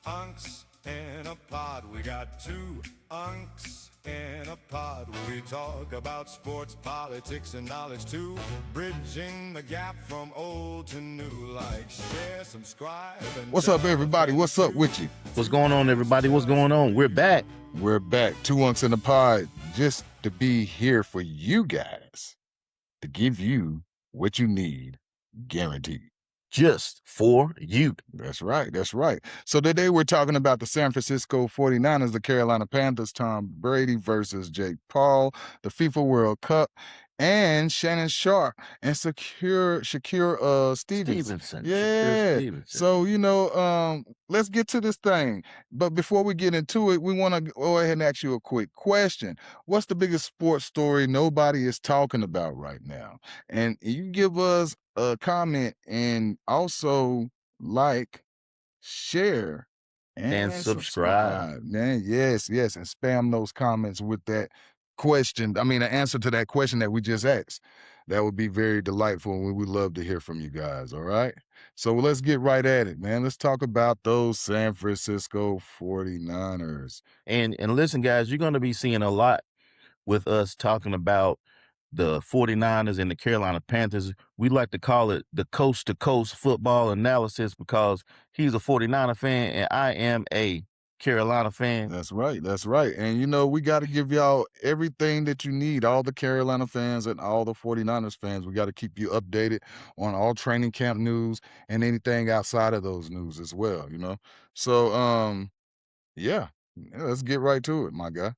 Unks in a pod. We got two unks in a pod. We talk about sports, politics, and knowledge too. Bridging the gap from old to new. Like, share, subscribe, and What's up, everybody? What's up with you? What's going on, everybody? What's going on? We're back. We're back. Two unks in the pod, just to be here for you guys, to give you what you need, guaranteed. Just for you. That's right. That's right. So today we're talking about the San Francisco 49ers, the Carolina Panthers, Tom Brady versus Jake Paul, the FIFA World Cup, and Shannon Sharpe and Shakur Stevenson. Yeah. So, let's get to this thing. But before we get into it, we want to go ahead and ask you a quick question. What's the biggest sports story nobody is talking about right now? And you give us a comment and also like, share, and subscribe, man. Yes, and spam those comments with that question. I mean, the answer to that question that we just asked. That would be very delightful, and we would love to hear from you guys, all right? So let's get right at it, man. Let's talk about those San Francisco 49ers. And listen, guys, you're going to be seeing a lot with us talking about the 49ers and the Carolina Panthers. We like to call it the coast-to-coast football analysis because he's a 49er fan and I am a Carolina fan. That's right. And, we got to give y'all everything that you need, all the Carolina fans and all the 49ers fans. We got to keep you updated on all training camp news and anything outside of those news as well, So, yeah, let's get right to it, my guy.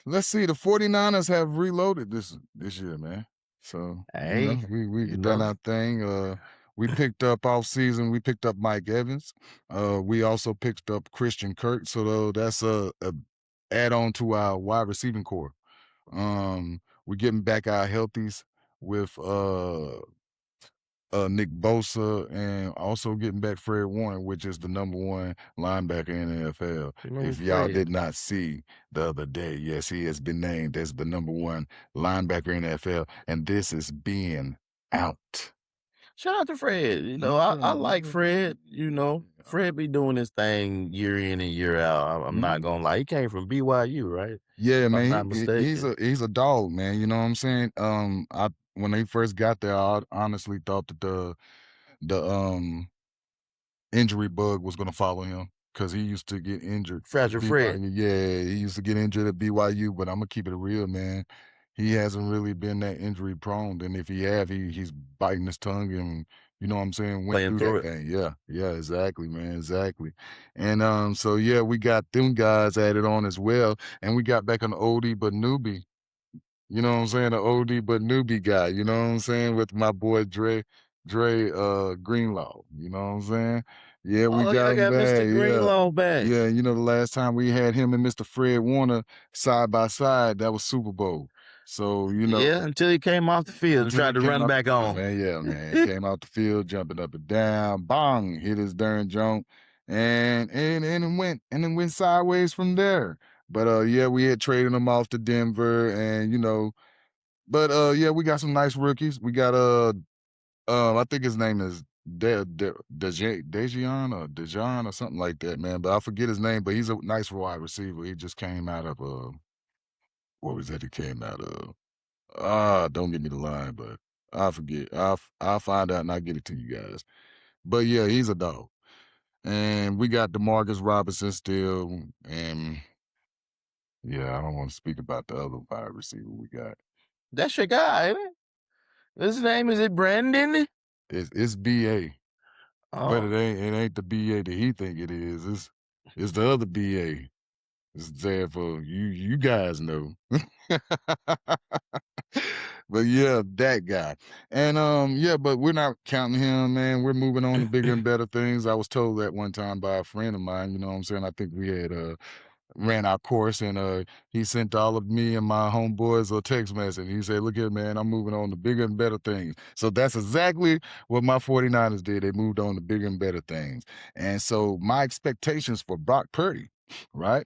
Let's see. The 49ers have reloaded this year, man. So, we done our thing. We picked up off season. We picked up Mike Evans. We also picked up Christian Kirk. So that's a add on to our wide receiving core. We're getting back our healthies with Nick Bosa, and also getting back Fred Warner, which is the number one linebacker in the NFL. If y'all did not see the other day, yes, he has been named as the number one linebacker in the NFL, and this is being out. Shout out to Fred. I like Fred. Fred be doing his thing year in and year out. I'm not gonna lie. He came from BYU, right? Yeah, man. He's a dog, man. You know what I'm saying? When he first got there, I honestly thought that the injury bug was gonna follow him because he used to get injured. Fragile Fred. Yeah, he used to get injured at BYU, but I'm gonna keep it real, man. He hasn't really been that injury prone, and if he have, he's biting his tongue and you know what I'm saying, went through that thing. Yeah, exactly, man, exactly. And so yeah, we got them guys added on as well, and we got back an oldie but newbie. You know what I'm saying? An oldie but newbie guy. You know what I'm saying? With my boy Dre Greenlaw. You know what I'm saying? Yeah, we got him back. Mr. Greenlaw back. Yeah, the last time we had him and Mr. Fred Warner side by side, that was Super Bowl. So, Yeah, until he came off the field and tried to run back on. Man. He came out the field, jumping up and down, bang, hit his darn jump, and it went sideways from there. But yeah, we had traded him off to Denver, and yeah, we got some nice rookies. We got I think his name is Dejan or something like that, man. But I forget his name. But he's a nice wide receiver. He just came out of what was that? He came out of don't give me the line, but I forget. I'll find out and I'll get it to you guys. But yeah, he's a dog. And we got DeMarcus Robinson still, and yeah, I don't want to speak about the other wide receiver we got. That's your guy, ain't it? His name, is it Brandon? It's BA. But it ain't the BA that he think it is. It's the other BA. It's there for you guys know. But yeah, that guy. And yeah, but we're not counting him, man. We're moving on to bigger and better things. I was told that one time by a friend of mine, you know what I'm saying? I think we had ran our course, and he sent all of me and my homeboys a text message. He said, look here, man, I'm moving on to bigger and better things. So that's exactly what my 49ers did. They moved on to bigger and better things. And so my expectations for Brock Purdy, right?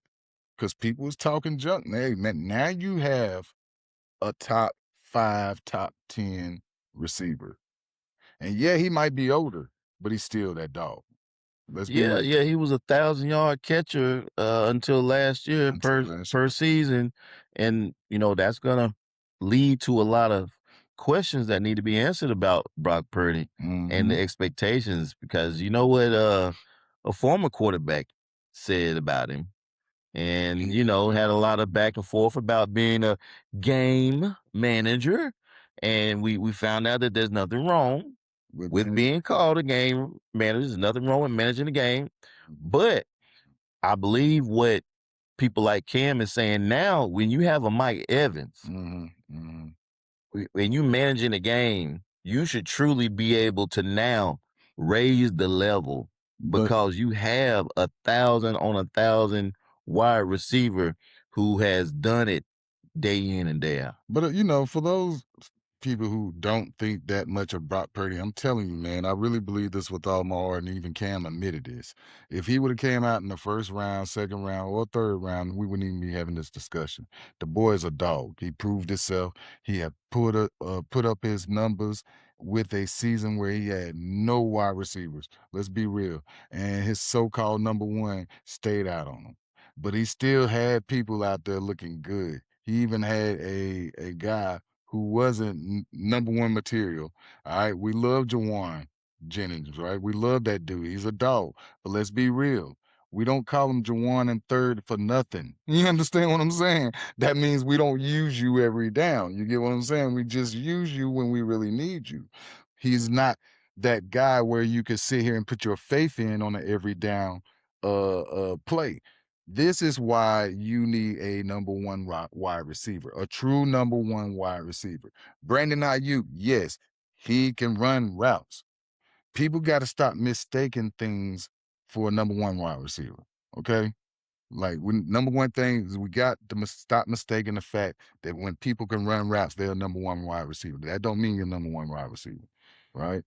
Because people was talking junk. Hey, man, now you have a top 5, top 10 receiver. And yeah, he might be older, but he's still that dog. Let's be Yeah, real. yeah, he was a 1,000-yard catcher until last year Until last year. per season, and that's gonna lead to a lot of questions that need to be answered about Brock Purdy and the Mhm. expectations, because you know what a former quarterback said about him, and had a lot of back and forth about being a game manager, and we found out that there's nothing wrong With with manage being called a game manager. There's nothing wrong with managing the game. Mhm. But I believe what people like Cam is saying now, when you have a Mike Evans, Mhm. Mhm. when you managing a game, you should truly be able to now raise the level, But because you have 1,000 on 1,000 wide receiver who has done it day in and day out. for those people who don't think that much of Brock Purdy, I'm telling you, man, I really believe this with all my heart, and even Cam admitted this. If he would have came out in the first round, second round, or third round, we wouldn't even be having this discussion. The boy is a dog. He proved himself. He had put up his numbers with a season where he had no wide receivers. Let's be real. And his so-called number one stayed out on him. But he still had people out there looking good. He even had a guy who wasn't number one material. All right. We love Jawan Jennings, right? We love that dude. He's a dog. But let's be real. We don't call him Jawan in third for nothing. You understand what I'm saying? That means we don't use you every down. You get what I'm saying? We just use you when we really need you. He's not that guy where you can sit here and put your faith in on an every down play. This is why you need a number one wide receiver, a true number one wide receiver. Brandon Ayuk, yes, he can run routes. People got to stop mistaking things for a number one wide receiver. Okay. Like, number one thing is we got to stop mistaking the fact that when people can run routes, they're a number one wide receiver. That don't mean you're number one wide receiver, right?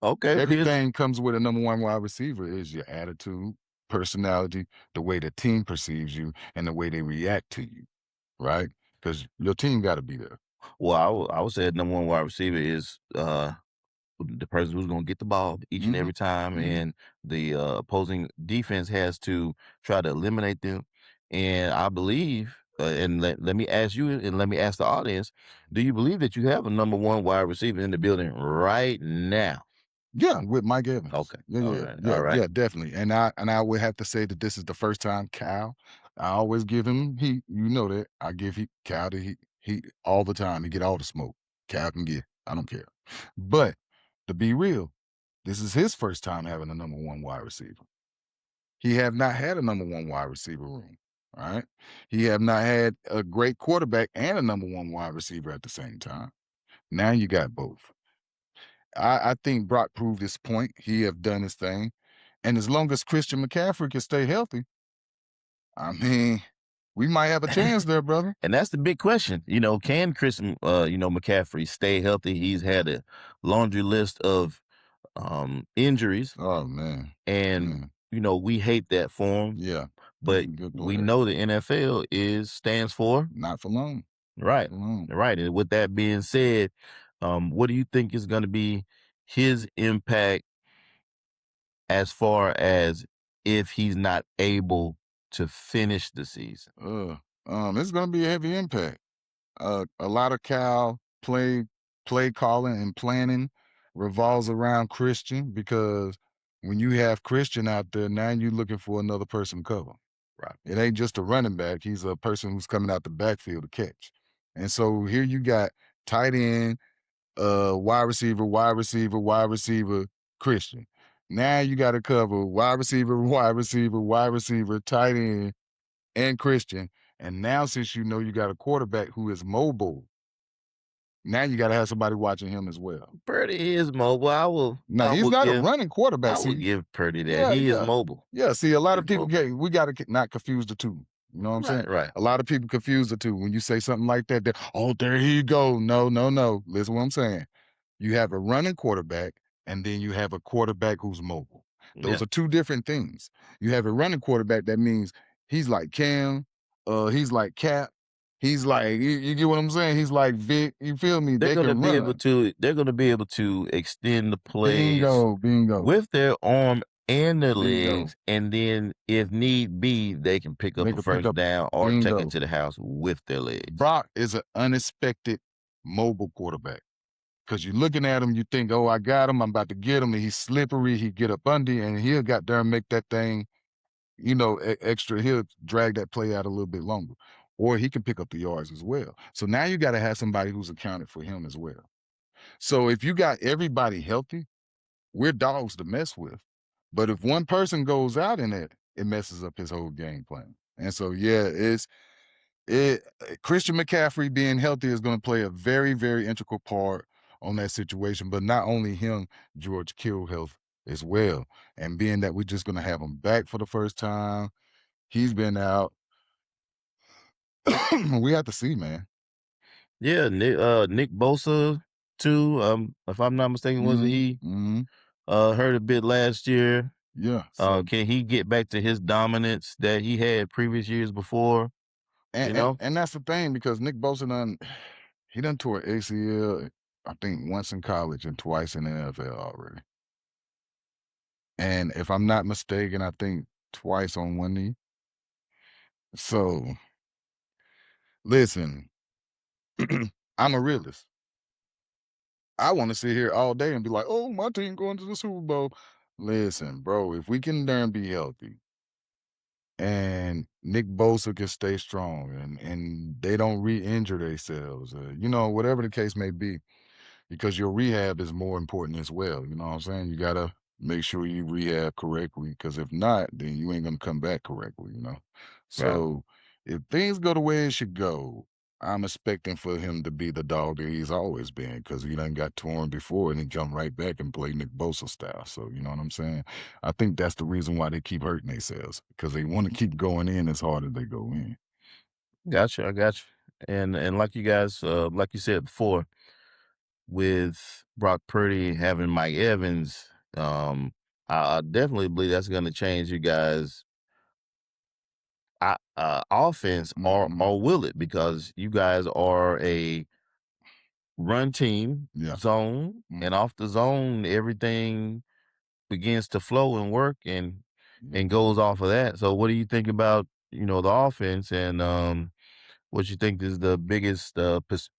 Okay, here's Everything comes with a number one wide receiver is your attitude, personality, the way the team perceives you, and the way they react to you, right? Because your team got to be there. well, I would say number one wide receiver is the person who's going to get the ball each and Mm-hmm. every time, Mm-hmm. and the opposing defense has to try to eliminate them. And I believe, and let me ask you, and let me ask the audience, do you believe that you have a number one wide receiver in the building right now? Yeah, with Mike Evans. Okay, Yeah, all yeah, right, yeah, all right. yeah, definitely. And I would have to say that this is the first time Cal. I always give him heat. You know that. I give Cal the heat all the time. He get all the smoke. Cal can get. I don't care. But to be real, this is his first time having a number one wide receiver. He have not had a number one wide receiver room. All right. He have not had a great quarterback and a number one wide receiver at the same time. Now you got both. I think Brock proved his point. He have done his thing. And as long as Christian McCaffrey can stay healthy, I mean, we might have a chance there, brother. And that's the big question. Can Christian, McCaffrey stay healthy? He's had a laundry list of injuries, Oh man. and Man. we hate that for him. Yeah. But Good we player. know the NFL stands for Not for long. right, For long. right. And with that being said, what do you think is going to be his impact as far as if he's not able to finish the season? It's gonna be a heavy impact. A lot of Cal play calling and planning revolves around Christian because when you have Christian out there, now you're looking for another person to cover. Right. It ain't just a running back. He's a person who's coming out the backfield to catch. And so here you got tight end, wide receiver, wide receiver, wide receiver, Christian. Now you got to cover wide receiver, wide receiver, wide receiver, tight end, and Christian. And now, since you know you got a quarterback who is mobile, now you got to have somebody watching him as well. Purdy is mobile. Now I he's will not a give running quarterback. I would See, give Purdy that. yeah, He is yeah, mobile. yeah. See, a lot He's of people mobile. we got to not confuse the two. You know what I'm saying? Right, right. A lot of people confuse the two when you say something like that. Oh, there he go. No, no, no. Listen what I'm saying. You have a running quarterback, and then you have a quarterback who's mobile. Yeah. Those are two different things. You have a running quarterback, that means he's like Cam, he's like Cap, he's like you get what I'm saying? He's like Vic. You feel me? They're They gonna can be able run. to extend the plays Bingo, bingo. with their arm and their Bingo. legs, and then if need be, they can pick up They a could pick first up down or take it bingo. to the house with their legs. Brock is an unexpected mobile quarterback. Because you're looking at him, you think, oh, I got him, I'm about to get him, and he's slippery, he get up under, and he'll got there and make that thing, extra, he'll drag that play out a little bit longer. Or he can pick up the yards as well. So now you got to have somebody who's accounted for him as well. So if you got everybody healthy, we're dogs to mess with. But if one person goes out in it messes up his whole game plan. And so, yeah, Christian McCaffrey being healthy is going to play a very, very integral part on that situation. But not only him, George Kittle health as well. And being that we're just going to have him back for the first time, he's been out. We have to see, man. Yeah, Nick Bosa too. If I'm not mistaken, wasn't he hurt a bit last year? Yeah. So, Can he get back to his dominance that he had previous years before? and that's the thing, because Nick Bosa he done tore ACL, I think once in college and twice in the NFL already. And if I'm not mistaken, I think twice on one knee. So, listen, I'm a realist. I want to sit here all day and be like, oh, my team going to the Super Bowl. Listen, bro, if we can darn be healthy and Nick Bosa can stay strong and they don't re-injure themselves, whatever the case may be, because your rehab is more important as well. You know what I'm saying? You got to make sure you rehab correctly, because if not, then you ain't going to come back correctly. Right. So if things go the way it should go, I'm expecting for him to be the dog that he's always been, because he done got torn before and he come right back and play Nick Bosa style. So, you know what I'm saying? I think that's the reason why they keep hurting themselves, because they want to keep going in as hard as they go in. Gotcha. I got you. And like you guys, like you said before, with Brock Purdy having Mike Evans, I definitely believe that's going to change you guys' offense, or will it? Because you guys are a run team, Yeah. zone, and off the zone, everything begins to flow and work and goes off of that. So, what do you think about the offense, and what you think is the biggest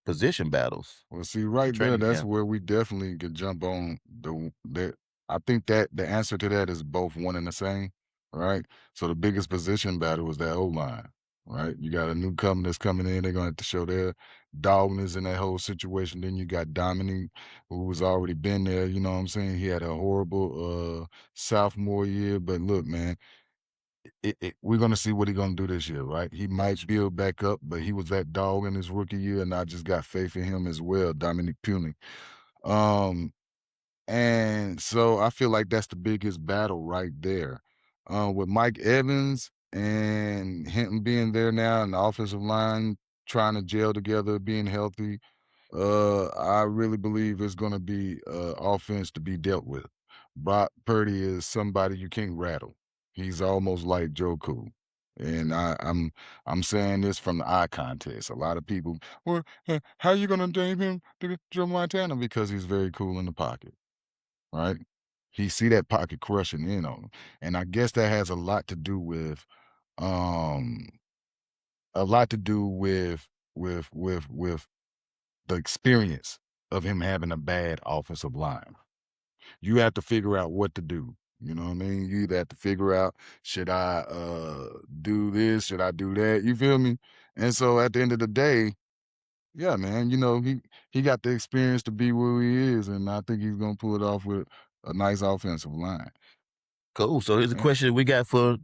position battles? Well, see, right there, Training that's camp. where we definitely could jump on the. I think that the answer to that is both one and the same, right? So the biggest position battle is that O line, right? You got a newcomer that's coming in; they're gonna have to show their dogness in that whole situation. Then you got Dominique, who's already been there. You know what I'm saying? He had a horrible sophomore year, but look, man, we're gonna see what he's gonna do this year, right? He might build back up, but he was that dog in his rookie year, and I just got faith in him as well, Dominic Puny. And so I feel like that's the biggest battle right there. With Mike Evans and Hinton being there now, and the offensive line trying to gel together, being healthy, I really believe it's going to be offense to be dealt with. Brock Purdy is somebody you can't rattle. He's almost like Joe Cool. And I'm saying this from the eye contest. A lot of people, well, how you gonna name him to Joe Montana? Because he's very cool in the pocket, right? He see that pocket crushing in on him, and I guess that has um a lot to do with the experience of him having a bad offensive line. You have to figure out what to do. You know what I mean? You either have to figure out, should I do this? Should I do that? You feel me? And so at the end of the day, yeah, man, he got the experience to be where he is, and I think he's gonna pull it off with a nice offensive line. Cool. So here's a Yeah. question we got for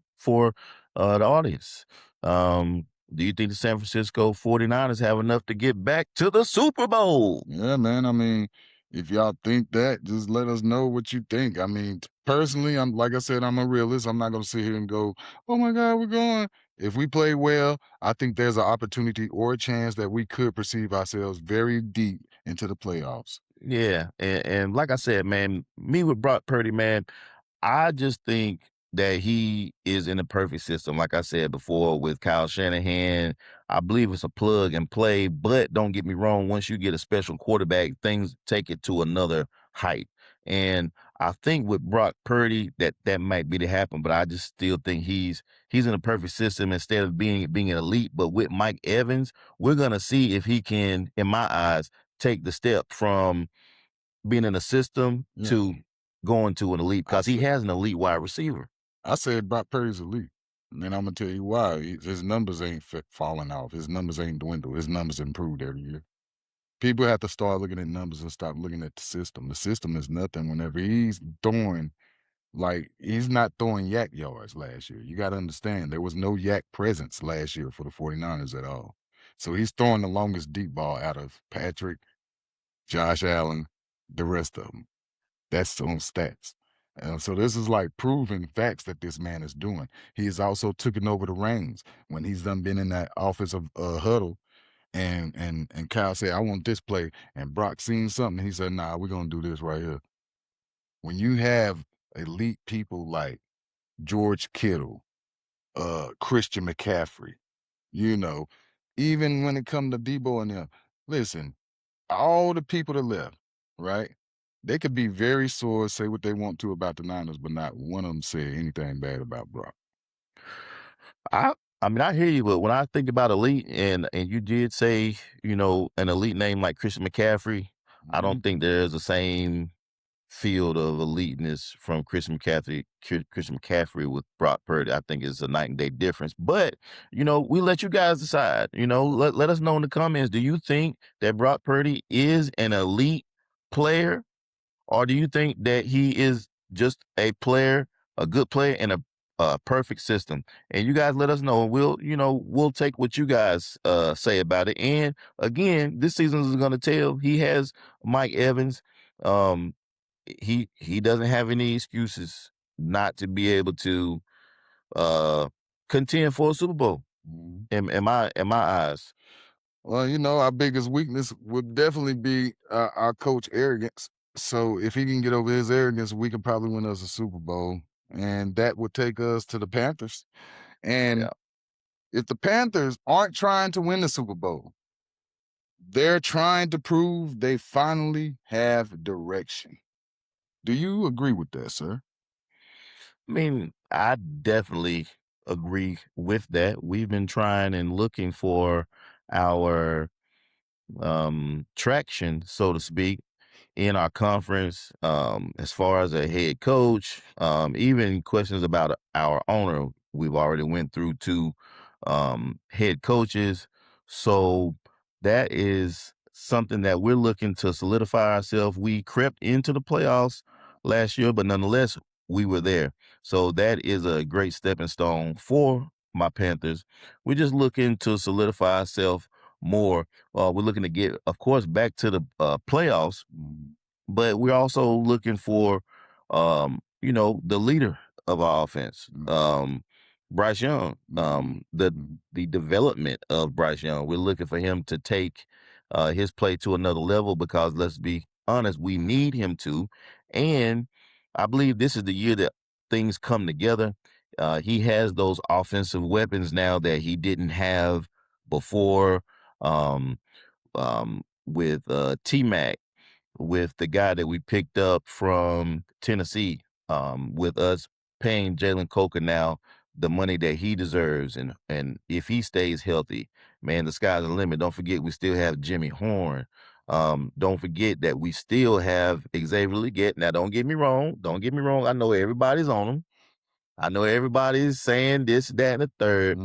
the audience. Do you think the San Francisco 49ers have enough to get back to the Super Bowl? Yeah, man. I mean, if y'all think that, just let us know what you think. I mean, personally, I'm like I said, I'm a realist. I'm not gonna sit here and go, "Oh my God, we're going." If we play well, I think there's an opportunity or a chance that we could perceive ourselves very deep into the playoffs. Yeah, and like I said, man, me with Brock Purdy, man, I just think that he is in the perfect system. Like I said before, with Kyle Shanahan, I believe it's a plug and play. But don't get me wrong, once you get a special quarterback, things take it to another height. And I think with Brock Purdy that might be to happen, but I just still think he's in a perfect system instead of being an elite. But with Mike Evans, we're gonna see if he can, in my eyes, take the step from being in a system Yeah. to going to an elite because he has an elite wide receiver. I said Brock Purdy's elite. And then I'm gonna tell you why. His numbers ain't falling off. His numbers ain't dwindled. His numbers improved every year. People have to start looking at numbers and stop looking at the system. The system is nothing whenever he's throwing, like, he's not throwing yak yards last year. You got to understand, there was no yak presence last year for the 49ers at all. So he's throwing the longest deep ball out of Patrick, Josh Allen, the rest of them. That's on stats. So this is like proven facts that this man is doing. He's also taken over the reins when he's done been in that offensive huddle. And Kyle said, I want this play. And Brock seen something. He said, nah, we're going to do this right here. When you have elite people like George Kittle, Christian McCaffrey, you know, even when it come to Debo and them, listen, all the people that left, right? They could be very sore, say what they want to about the Niners, but not one of them said anything bad about Brock. I mean, I hear you, but when I think about elite, and you did say, an elite name like Christian McCaffrey, I Mhm. don't think there's the same field of eliteness from Christian McCaffrey with Brock Purdy. I think it's a night and day difference. But, we let you guys decide. Let us know in the comments. Do you think that Brock Purdy is an elite player? Or do you think that he is just a player, a good player in a perfect system? And you guys let us know. We'll take what you guys say about it. And again, this season is going to tell. He has Mike Evans. He doesn't have any excuses not to be able to contend for a Super Bowl. Mhm. In my eyes. Well, our biggest weakness would definitely be our coach arrogance. So if he can get over his arrogance, we could probably win us a Super Bowl. And that would take us to the Panthers. And Yeah. if the Panthers aren't trying to win the Super Bowl, they're trying to prove they finally have direction. Do you agree with that, sir? I mean, I definitely agree with that. We've been trying and looking for our traction, so to speak, in our conference, as far as a head coach, even questions about our owner. We've already went through two head coaches. So that is something that we're looking to solidify ourselves. We crept into the playoffs last year, but nonetheless, we were there. So that is a great stepping stone for my Panthers. We're just looking to solidify ourselves more. We're looking to get, of course, back to the playoffs, but we're also looking for, the leader of our offense, Bryce Young, the development of Bryce Young. We're looking for him to take his play to another level because, let's be honest, we need him to. And I believe this is the year that things come together. He has those offensive weapons now that he didn't have before, um, with T-Mac, with the guy that we picked up from Tennessee, with us paying Jalen Coker now the money that he deserves. And if he stays healthy, man, the sky's the limit. Don't forget, we still have Jimmy Horn. Don't forget that we still have Xavier Leggett. Now, don't get me wrong. Don't get me wrong. I know everybody's on him. I know everybody's saying this, that, and the third,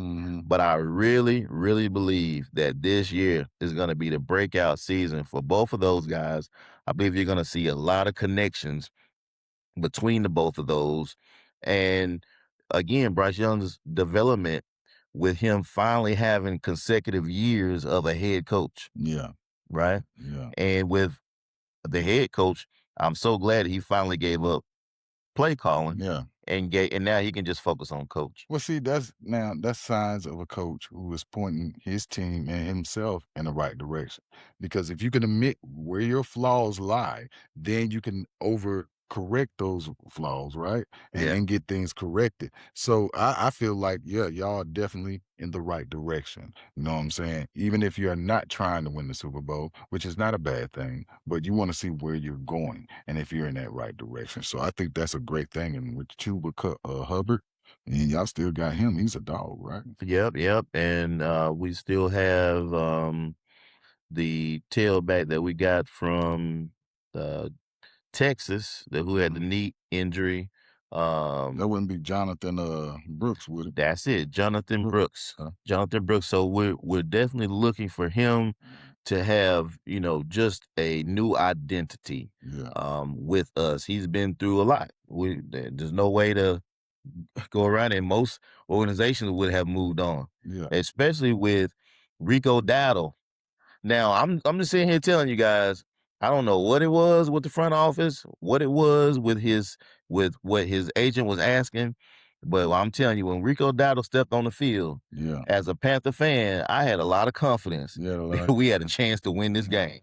but I really, really believe that this year is going to be the breakout season for both of those guys. I believe you're going to see a lot of connections between the both of those. And again, Bryce Young's development with him finally having consecutive years of a head coach, Yeah. right? Yeah. And with the head coach, I'm so glad he finally gave up play calling. Yeah. And now he can just focus on coach. Well, see, that's signs of a coach who is pointing his team and himself in the right direction. Because if you can admit where your flaws lie, then you can correct those flaws, right? Yeah. And get things corrected. So I feel like, yeah, y'all are definitely in the right direction. You know what I'm saying? Even if you're not trying to win the Super Bowl, which is not a bad thing, but you want to see where you're going and if you're in that right direction. So I think that's a great thing. And with Chuba Hubbard, and y'all still got him. He's a dog, right? Yep. And we still have the tailback that we got from Texas who had the knee injury. That wouldn't be Jonathan Brooks, would it? That's it, Jonathan Brooks. Jonathan Brooks. So we're definitely looking for him to have, just a new identity with us. He's been through a lot. There's no way to go around, and most organizations would have moved on. Yeah. Especially with Rico Dowdle. Now, I'm just sitting here telling you guys, I don't know what it was with the front office, what it was with what his agent was asking, but I'm telling you, when Rico Dowdle stepped on the field, as a Panther fan, I had a lot of confidence that we had a chance to win this game.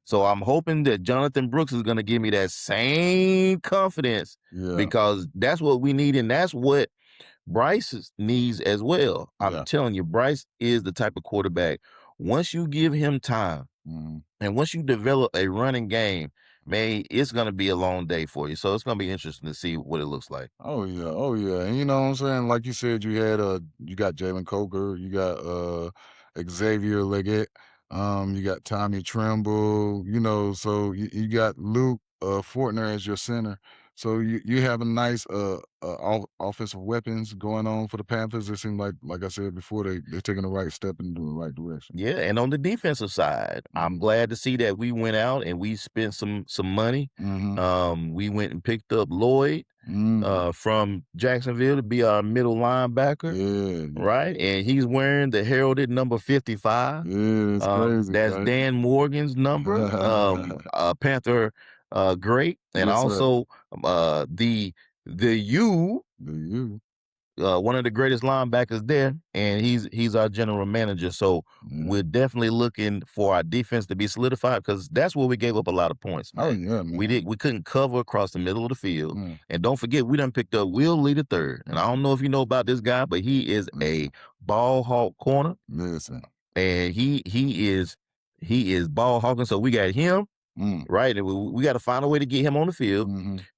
So I'm hoping that Jonathan Brooks is going to give me that same confidence because that's what we need, and that's what Bryce needs as well. I'm telling you, Bryce is the type of quarterback. Once you give him time and once you develop a running game, man, it's going to be a long day for you. So it's going to be interesting to see what it looks like. Oh yeah. And you know what I'm saying? Like you said, you got Jalen Coker, you got Xavier Leggett, you got Tommy Tremble, so you got Luke Fortner as your center. So you have a nice offensive weapons going on for the Panthers. It seems like I said before, they're taking the right step in the right direction. Yeah, and on the defensive side, I'm glad to see that we went out and we spent some money. We went and picked up Lloyd from Jacksonville to be our middle linebacker. Right? And he's wearing the heralded number 55. It's crazy. That's Dan Morgan's number. Panther great. And Yes, also the U. One of the greatest linebackers there, and he's our general manager. So we're definitely looking for our defense to be solidified because that's where we gave up a lot of points, man. Oh yeah, man. We couldn't cover across the middle of the field. And don't forget, we done picked up Will Lee III. And I don't know if you know about this guy, but he is a ball hawk corner. Listen. And he is ball hawking. So we got him. Right. And we got to find a way to get him on the field.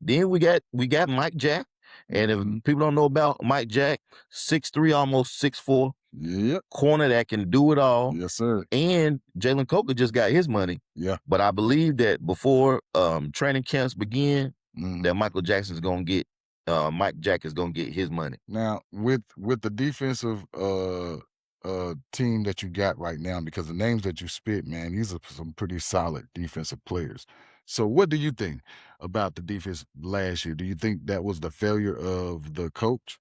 Then we got Mike Jack. And if people don't know about Mike Jack, 6'3", almost 6'4", corner that can do it all. Yes, sir. And Jalen Coker just got his money. Yeah. But I believe that before training camps begin, that Mike Jack is going to get his money. Now, with the defensive team that you got right now, because the names that you spit, man, these are some pretty solid defensive players. So what do you think about the defense last year? Do you think that was the failure of the coach,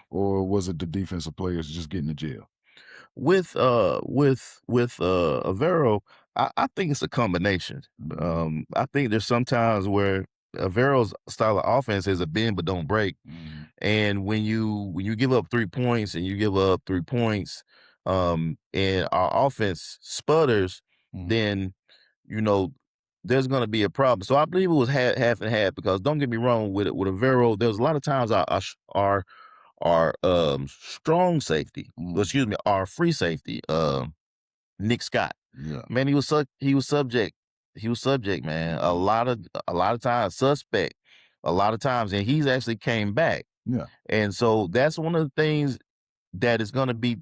or was it the defensive players just getting to jail? With Avero, I think it's a combination. I think there's sometimes where Avero's style of offense is a bend but don't break. And when you give up 3 points and you give up 3 points, and our offense sputters, then there's going to be a problem. So I believe it was half and half because don't get me wrong, with Avero, there's a lot of times our strong safety, our free safety, Nick Scott. Yeah. Man, he was subject, man. A lot of times suspect, a lot of times, and he's actually came back. Yeah. And so that's one of the things that is going to be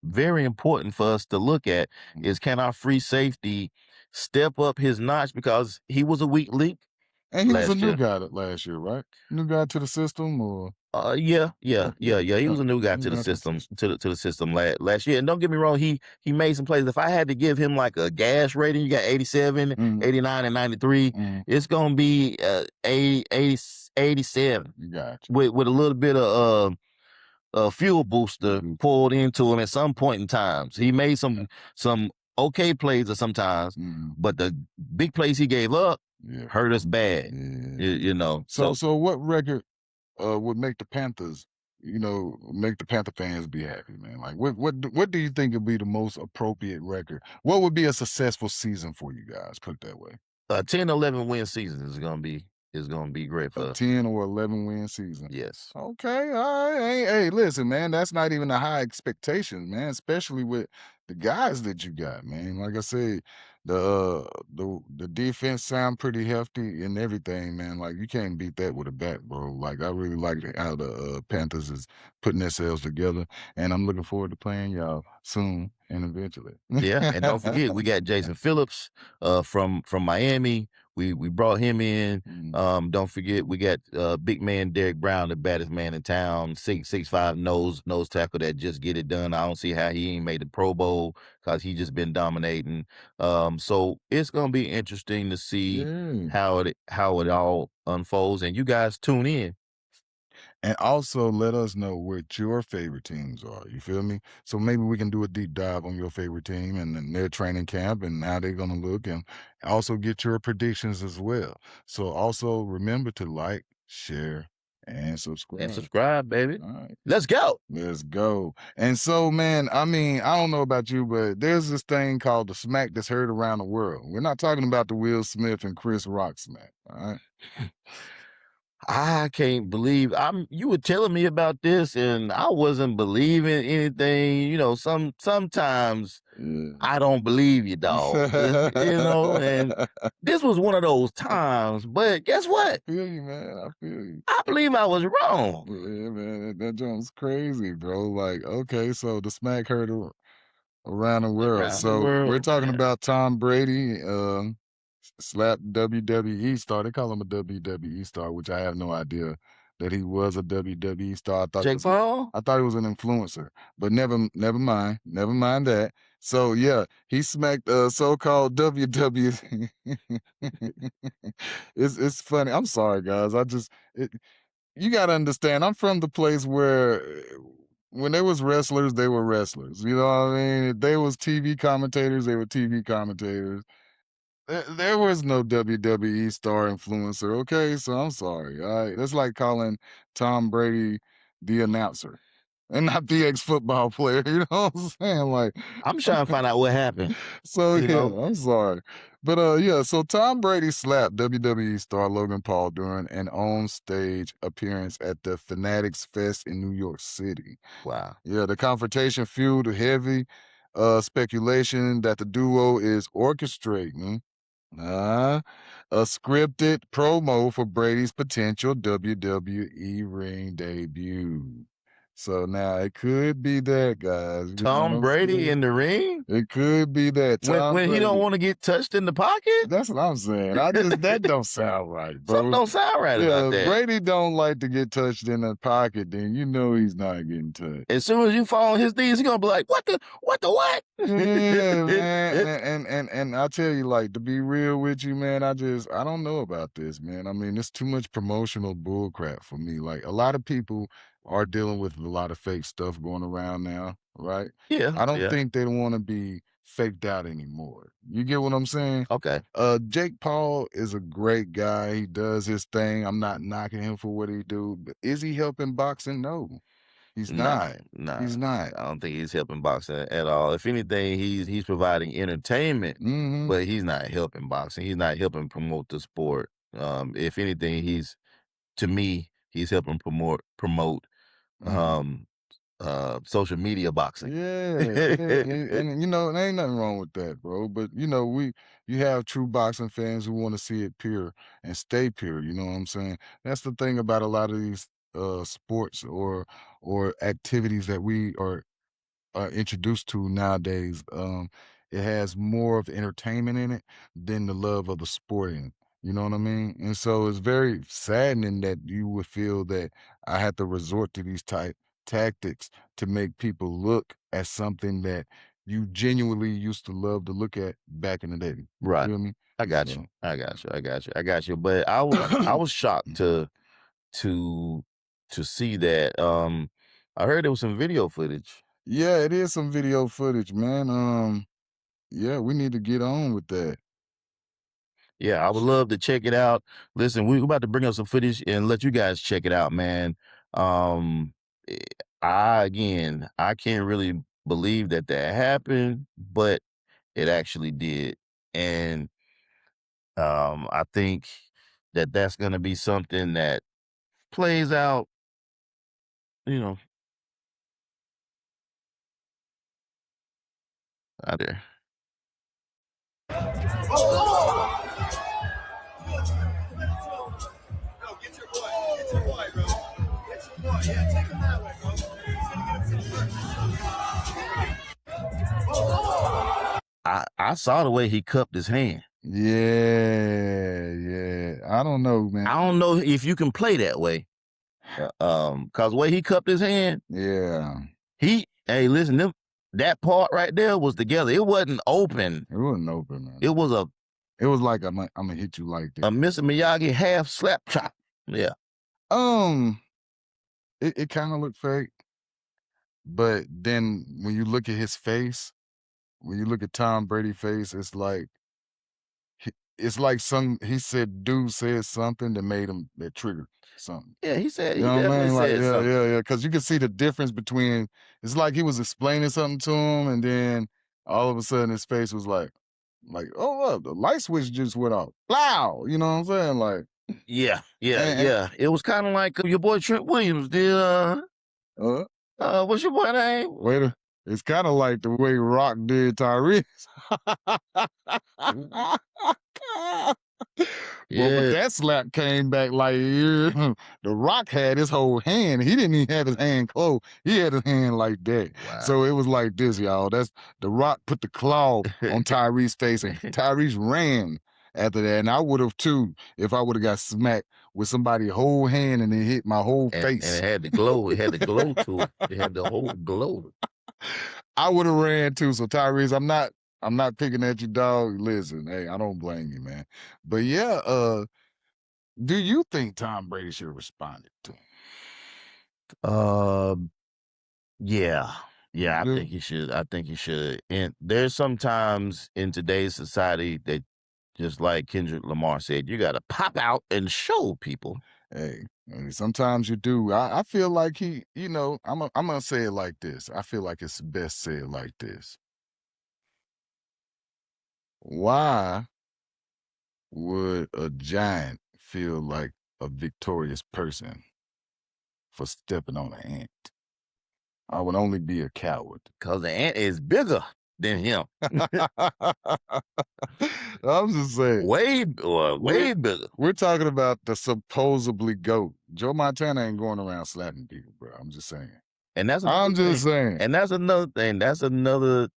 very important for us to look at is can our free safety step up his notch because he was a weak link. And he was a new guy last year, right? New guy to the system, or yeah. He was a new guy to the system, to the system last year. And don't get me wrong, he made some plays. If I had to give him like a gas rating, you got 87, 89, and 93. It's gonna be 87. Gotcha. With a little bit of fuel booster pulled into him at some point in time. So he made some okay plays at sometimes, but the big plays he gave up hurt us bad. So what record would make the Panthers, make the Panther fans be happy, man? Like what do you think would be the most appropriate record? What would be a successful season for you guys? Put it that way. 10-11 win season is gonna be is going to be great for A us. 10 or 11 win season. Yes. Okay, all right. Hey, listen, man, that's not even a high expectation, man, especially with the guys that you got, man. Like I said, the defense sound pretty hefty and everything, man. Like you can't beat that with a bat, bro. Like I really like how the Panthers is putting themselves together, and I'm looking forward to playing y'all soon and eventually. Yeah, and don't forget we got Jason Phillips from Miami. We brought him in. Don't forget we got big man Derek Brown, the baddest man in town, 6'5" nose tackle that just get it done. I don't see how he ain't made the Pro Bowl because he just been dominating. So it's gonna be interesting to see Yeah. how it all unfolds. And you guys tune in. And also let us know what your favorite teams are. You feel me? So maybe we can do a deep dive on your favorite team and then their training camp and how they're gonna look, and also get your predictions as well. So also remember to like, share, and subscribe. And subscribe, baby. All right. Let's go. Let's go. And so, man, I mean, I don't know about you, but there's this thing called the smack that's heard around the world. We're not talking about the Will Smith and Chris Rock smack. All right. I can't believe you were telling me about this and I wasn't believing anything. You know, sometimes I don't believe you, dog. You know, and this was one of those times. But guess what? I feel you, man. I feel you. I believe I was wrong. Yeah, man, that joint's crazy, bro. Like, okay, so the smack heard around the world. Around the So world, we're talking man. about Tom Brady, slapped WWE star. They call him a WWE star, which I have no idea that he was a WWE star. Jake Paul? I thought he was an influencer, but never mind that. So yeah, he smacked so-called WWE. It's funny. I'm sorry, guys. You got to understand, I'm from the place where when there was wrestlers, they were wrestlers. You know what I mean? If they was TV commentators, they were TV commentators. There was no WWE star influencer, okay? So I'm sorry. All right. That's like calling Tom Brady the announcer and not the ex-football player. You know what I'm saying? Like, I'm trying to find out what happened. so You yeah, know? I'm sorry. But yeah, so Tom Brady slapped WWE star Logan Paul during an on-stage appearance at the Fanatics Fest in New York City. Wow. Yeah, the confrontation fueled heavy speculation that the duo is orchestrating a scripted promo for Brady's potential WWE ring debut. So now it could be that, guys. You know what Tom I'm Brady saying? in the ring? It could be that. Tom When he don't Brady. want to get touched in the pocket? That's what I'm saying. That don't sound right, bro. Something don't sound right Yeah, about if that. Brady don't like to get touched in the pocket, then you know he's not getting touched. As soon as you fall on his knees, he's gonna be like, what? Yeah, man. And I tell you, like, to be real with you, man, I don't know about this, man. I mean, it's too much promotional bullcrap for me. Like, a lot of people are dealing with a lot of fake stuff going around now, right? Yeah. I don't Yeah. think they want to be faked out anymore. You get what I'm saying? Okay. Jake Paul is a great guy. He does his thing. I'm not knocking him for what he do, but is he helping boxing? No, he's not. No. He's not. I don't think he's helping boxing at all. If anything, he's providing entertainment, Mhm. but he's not helping boxing. He's not helping promote the sport. If anything, to me, he's helping promote Mhm. social media boxing. Yeah, and you know, there ain't nothing wrong with that, bro. But you know, you have true boxing fans who want to see it pure and stay pure. You know what I'm saying? That's the thing about a lot of these sports or activities that we are introduced to nowadays. It has more of entertainment in it than the love of the sport in it. You know what I mean? And so it's very saddening that you would feel that I have to resort to these type tactics to make people look at something that you genuinely used to love to look at back in the day. You Right. feel me? I got So. you. I got you. But I was shocked to see that. I heard there was some video footage. Yeah, it is some video footage, man. Yeah, we need to get on with that. Yeah, I would love to check it out. Listen, we're about to bring up some footage and let you guys check it out, man. Um, eh, I can't really believe that happened, but it actually did. And I think that's going to be something that plays out, out there. I saw the way he cupped his hand. Yeah. I don't know, man. I don't know if you can play that way. Cause the way he cupped his hand, Yeah. Hey, listen, that part right there was together. It wasn't open. It wasn't open, man. It was like I'm gonna hit you like that. A Mr. Miyagi half slap chop. Yeah. It kind of looked fake, but then when you look at his face, when you look at Tom Brady's face, it's like he said, dude said something that triggered something. Yeah, he said, You know what I mean? Like, something. yeah. Because you can see the difference between. It's like he was explaining something to him, and then all of a sudden his face was like, oh look, the light switch just went off. Wow, you know what I'm saying? Like, yeah. It was kind of like your boy Trent Williams did. What's your boy name? It's kind of like the way Rock did Tyrese. But Yeah. that slap came back like the Rock had his whole hand. He didn't even have his hand closed. He had his hand like that. Wow. So it was like this, y'all. That's the Rock put the claw on Tyrese's face, and Tyrese ran after that. And I would have too if I would have got smacked with somebody's whole hand and it hit my whole face. And it had the glow. It had the glow to it. It had the whole glow. I would have ran too. So Tyrese, I'm not picking at you, dog. Listen, hey, I don't blame you, man. But yeah, do you think Tom Brady should have responded to him? Yeah, I think he should. And there's sometimes in today's society that, just like Kendrick Lamar said, you got to pop out and show people. Hey, sometimes you do. I feel like I'm gonna say it like this. I feel like it's best said like this. Why would a giant feel like a victorious person for stepping on an ant? I would only be a coward. Because the ant is bigger than him. I'm just saying. Way bigger. We're talking about the supposedly GOAT. Joe Montana ain't going around slapping people, bro. I'm just saying. And that's I'm just saying. And that's another thing. That's another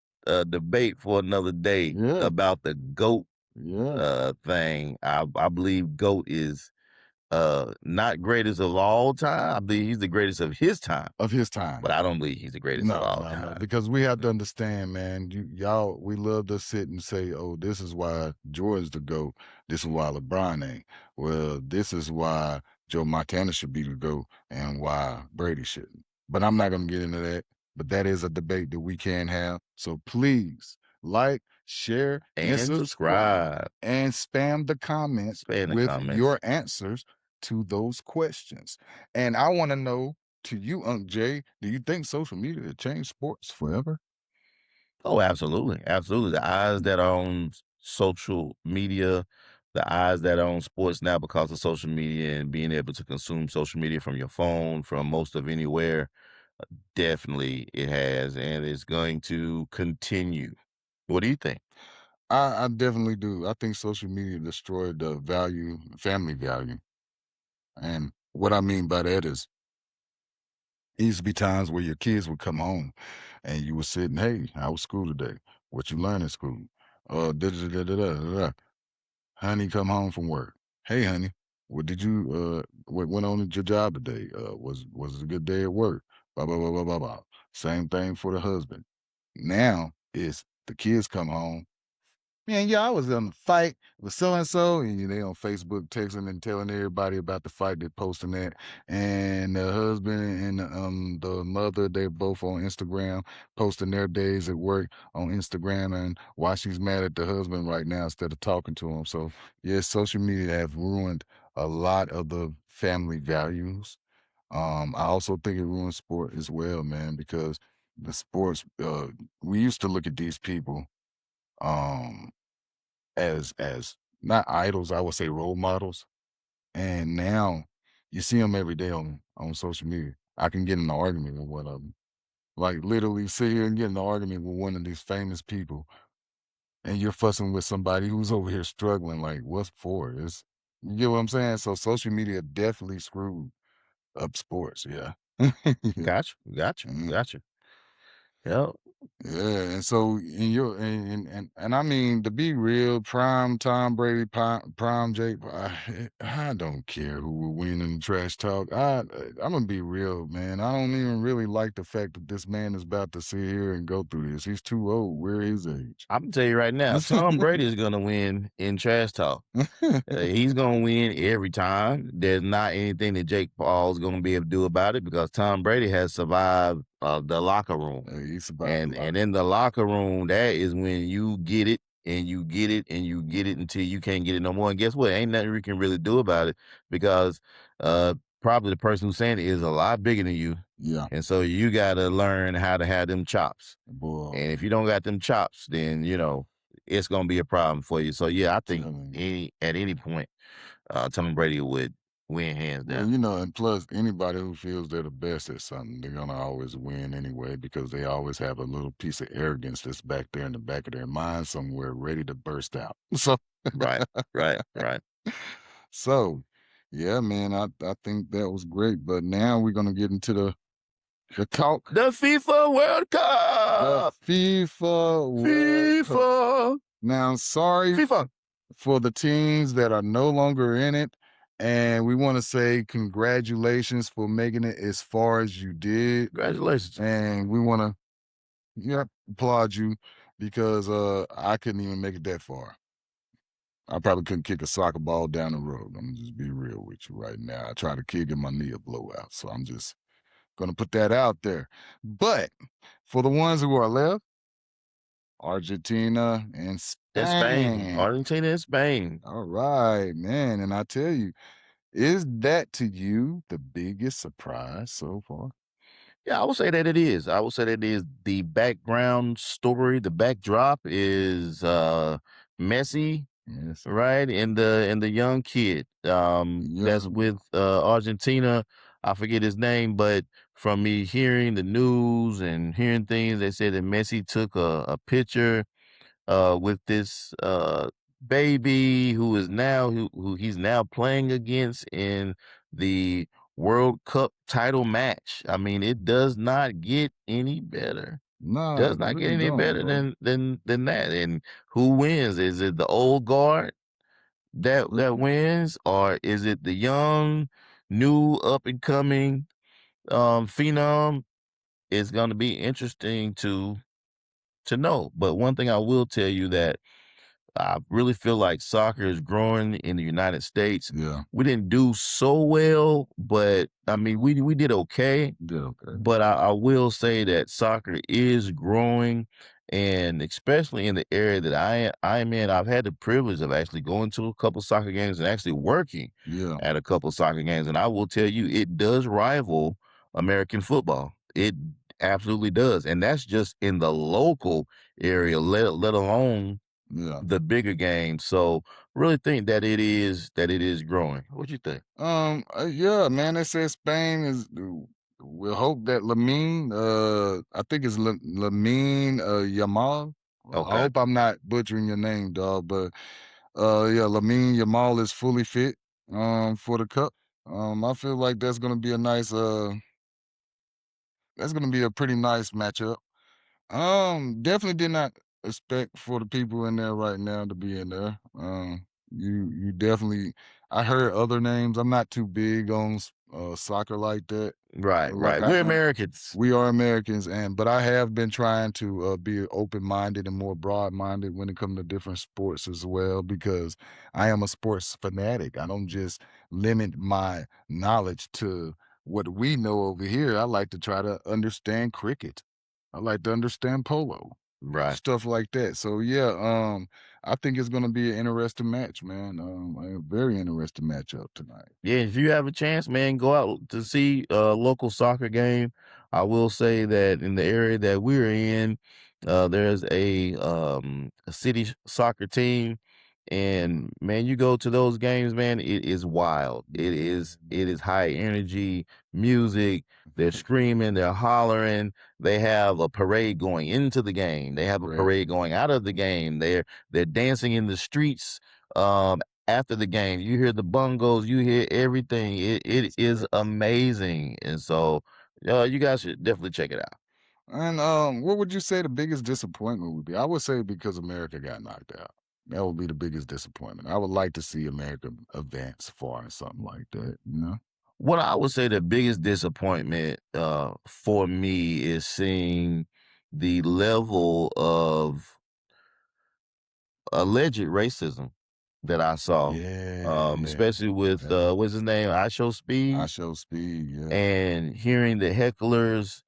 debate for another day about the GOAT thing. I believe GOAT is not greatest of all time. I believe he's the greatest of his time. But I don't believe he's the greatest of all time. No, because we have to understand, man. Y'all, we love to sit and say, "Oh, this is why Jordan's the GOAT. This is why LeBron ain't." Well, this is why Joe Montana should be the GOAT and why Brady shouldn't. But I'm not going to get into that. But that is a debate that we can have. So please like, share, and subscribe, and spam the comments with your answers to those questions. And I want to know, to you, UnK, do you think social media will change sports forever? Oh, absolutely. Absolutely. The eyes that are on social media, the eyes that are on sports now because of social media and being able to consume social media from your phone, from most of anywhere, definitely it has, and it's going to continue. What do you think? I definitely do. I think social media destroyed the family value. And what I mean by that is, it used to be times where your kids would come home and you were sitting, "Hey, how was school today? What you learn in school? Honey, come home from work. Hey, honey, what went on at your job today? Was it a good day at work? Blah, blah, blah, blah, blah, blah." Same thing for the husband. Now it's the kids come home. "Man, yeah, I was on the fight with so-and-so," and they on Facebook texting and telling everybody about the fight, they're posting that. And the husband and the mother, they're both on Instagram, posting their days at work on Instagram and why she's mad at the husband right now instead of talking to him. So, yes, social media have ruined a lot of the family values. I also think it ruins sport as well, man, because the sports, we used to look at these people as not idols, I would say role models. And now you see them every day on social media. I can get in an argument with one of them. Like literally sit here and get in an argument with one of these famous people, and you're fussing with somebody who's over here struggling. Like, what's for? It's you get what I'm saying? So social media definitely screwed up sports. Yeah. Yeah. Gotcha, gotcha, Mhm. gotcha. Yep. Yeah, and so in your and I mean to be real, prime Tom Brady, prime Jake, I don't care who will win in the trash talk. I'm gonna be real, man. I don't even really like the fact that this man is about to sit here and go through this. He's too old. We're his age. I'm gonna tell you right now, Tom Brady is gonna win in trash talk. He's gonna win every time. There's not anything that Jake Paul's gonna be able to do about it because Tom Brady has survived the locker room. He's about to And in the locker room, that is when you get it and you get it and you get it until you can't get it no more. And guess what? Ain't nothing you can really do about it because probably the person who's saying it is a lot bigger than you. Yeah, And so you gotta learn how to have them chops. boy. And if you don't got them chops, then it's gonna be a problem for you. So yeah, I think Telling you. at any point, Tom Brady would win hands Well, down. and plus anybody who feels they're the best at something, they're gonna always win anyway because they always have a little piece of arrogance that's back there in the back of their mind somewhere ready to burst out. So Right, right, right. so yeah, man, I think that was great. But now we're gonna get into the talk. The FIFA World The Cup. FIFA World Cup. FIFA. Now, sorry FIFA. for the teams that are no longer in it. And we want to say congratulations for making it as far as you did. Congratulations. And we want to applaud you because I couldn't even make it that far. I probably couldn't kick a soccer ball down the road. I'm gonna just be real with you right now. I tried to kick and my knee will blow out. So I'm just gonna put that out there. But for the ones who are left, Argentina and That's Spain. Spain. Argentina and Spain. All right, man. And I tell you, is that to you the biggest surprise so far? Yeah, I would say that it is. I would say that it is. The background story, the backdrop is Messi, Yes. right? And the young kid that's Young. with Argentina. I forget his name, but from me hearing the news and hearing things, they said that Messi took a picture with this baby who he's now playing against in the World Cup title match. I mean, it does not get any better. Nah, Does it not get really any don't, better bro. than that. And who wins? Is it the old guard that wins, or is it the young, new, up and coming phenom? It's going to be interesting to know. But one thing I will tell you that I really feel like soccer is growing in the United States. Yeah. We didn't do so well, but I mean, we did okay. Yeah, okay. But I will say that soccer is growing, and especially in the area that I'm in, I've had the privilege of actually going to a couple soccer games and actually working Yeah. at a couple soccer games. And I will tell you, it does rival American football. It absolutely does, and that's just in the local area, let alone Yeah. the bigger games. So really think that it is growing. What you think? Yeah, man, they said Spain is we'll hope that Lamine, I think it's Lamine Yamal. I Okay. hope I'm not butchering your name, dog, but yeah, Lamine Yamal is fully fit for the cup. I feel like that's gonna be a pretty nice matchup. Definitely did not expect for the people in there right now to be in there. You definitely. I heard other names. I'm not too big on soccer like that. Right, Like right. I, We're Americans. we are Americans, but I have been trying to be open-minded and more broad-minded when it comes to different sports as well, because I am a sports fanatic. I don't just limit my knowledge to what we know over here. I like to try to understand cricket. I like to understand polo, Right. stuff like that. So yeah, I think it's gonna be an interesting match, man. A very interesting matchup tonight. Yeah, if you have a chance, man, go out to see a local soccer game. I will say that in the area that we're in, there's a city soccer team And man, you go to those games, man, it is wild. It is high energy music. They're screaming, they're hollering. They have a parade going into the game. They have a Right. parade going out of the game. They're dancing in the streets um after the game. You hear the bongos, you hear everything. It is amazing. And so you guys should definitely check it out. And what would you say the biggest disappointment would be? I would say because America got knocked out. That would be the biggest disappointment. I would like to see America advance far in something like that, you know? What I would say the biggest disappointment for me is seeing the level of alleged racism that I saw, Yeah, especially with what's his name, I Show I Speed, show speed, yeah. and hearing the hecklers,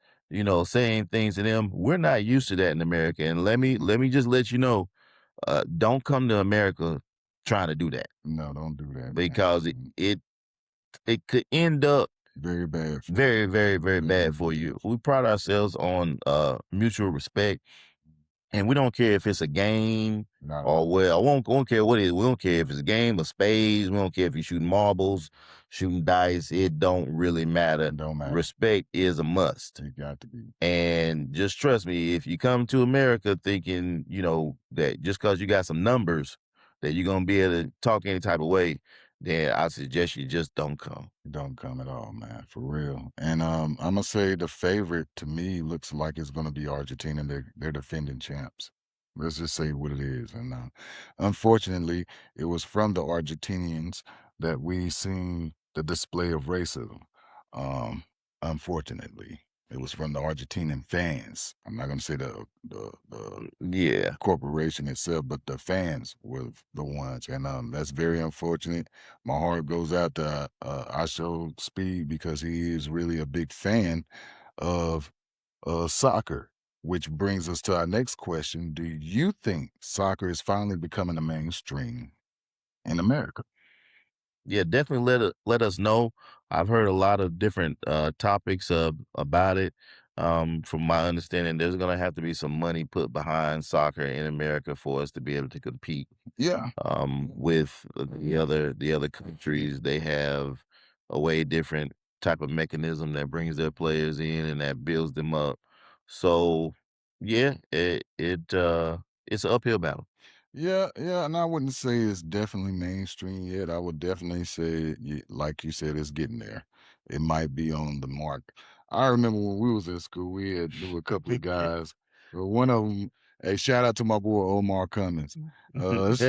saying things to them. We're not used to that in America, and let me just let you know, don't come to America trying to do that No, don't do that, man. because it could end up Very bad for you. very, very, very bad Very for bad you. for We pride ourselves on mutual respect, and we don't care if it's a game you. Not at or all. what. I won't care what it is. We don't care if it's a game of spades. We don't care if you're shooting marbles, shooting dice. It don't really matter. It don't matter. Respect is a must. It got to be. And just trust me, if you come to America thinking, that just because you got some numbers that you're gonna be able to talk any type of way, then I suggest you just don't come. It don't come at all, man, for real. And I'm gonna say the favorite to me looks like it's gonna be Argentina. They're defending champs. Let's just say what it is. And unfortunately, it was from the Argentinians that we seen the display of racism. Um, unfortunately, it was from the Argentinian fans. I'm not gonna say the Yeah. corporation itself, but the fans were the ones, and that's very unfortunate. My heart goes out to I Show Speed because he is really a big fan of soccer. Which brings us to our next question: do you think soccer is finally becoming a mainstream in America? Yeah, definitely let us know. I've heard a lot of different topics about it. From my understanding, there's gonna have to be some money put behind soccer in America for us to be able to compete Yeah, with the other countries. They have a way different type of mechanism that brings their players in and that builds them up. So yeah, it's an uphill battle. yeah, yeah, and I wouldn't say it's definitely mainstream yet. I would definitely say, like you said, it's getting there. It might be on the mark. I remember when we was in school, there were a couple of guys. One of them, hey, shout out to my boy Omar Cummins. What's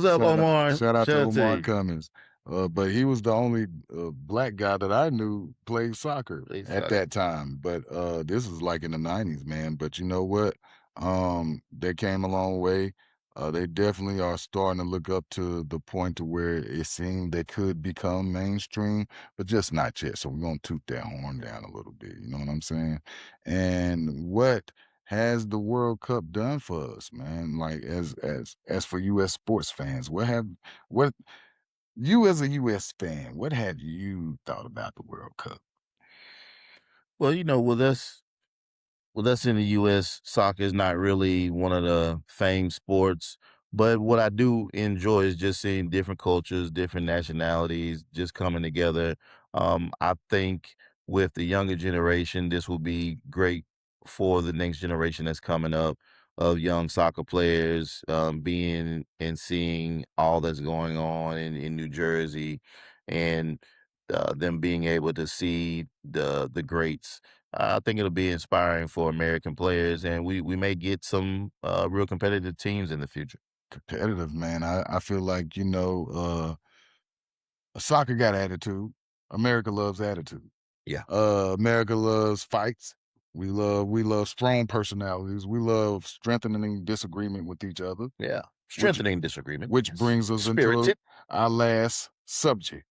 up, Omar? Shout out to Shout out to Omar you. Cummins. But he was the only black guy that I knew played soccer Play at soccer. that time. But this was like in the '90s, man. But you know what? They came a long way. They definitely are starting to look up to the point to where it seemed they could become mainstream, but just not yet. So we're gonna toot that horn down a little bit. You know what I'm saying? And what has the World Cup done for us, man? Like as for U.S. sports fans, what you as a U.S. fan, what have you thought about the World Cup? Well, with us in the U.S., soccer is not really one of the famed sports. But what I do enjoy is just seeing different cultures, different nationalities just coming together. I think with the younger generation, this will be great for the next generation that's coming up of young soccer players, being and seeing all that's going on in New Jersey, and them being able to see the greats. I think it'll be inspiring for American players, and we may get some real competitive teams in the future. Competitive, man. I feel like, soccer got attitude. America loves attitude. Yeah, America loves fights. We love strong personalities. We love strengthening disagreement with each other, yeah. which Strengthening disagreement. which Yes. brings us into Spirited. our last subject.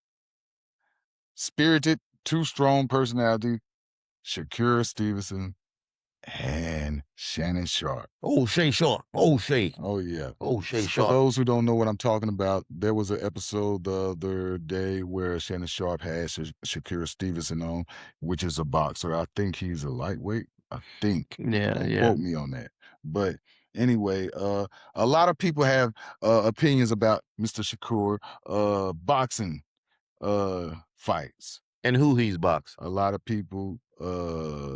Spirited, too strong personality, Shakur Stevenson and Shannon Sharpe. Oh, Shay Sharp. Oh, Shay. Oh yeah. Oh, Shay For Sharp. those who don't know what I'm talking about, there was an episode the other day where Shannon Sharpe had Shakur Stevenson on, which is a boxer. I think he's a lightweight. I think. Yeah, Don't yeah. quote me on that. But Anyway, a lot of people have opinions about Mr. Shakur boxing fights. And who he's boxing. A lot of people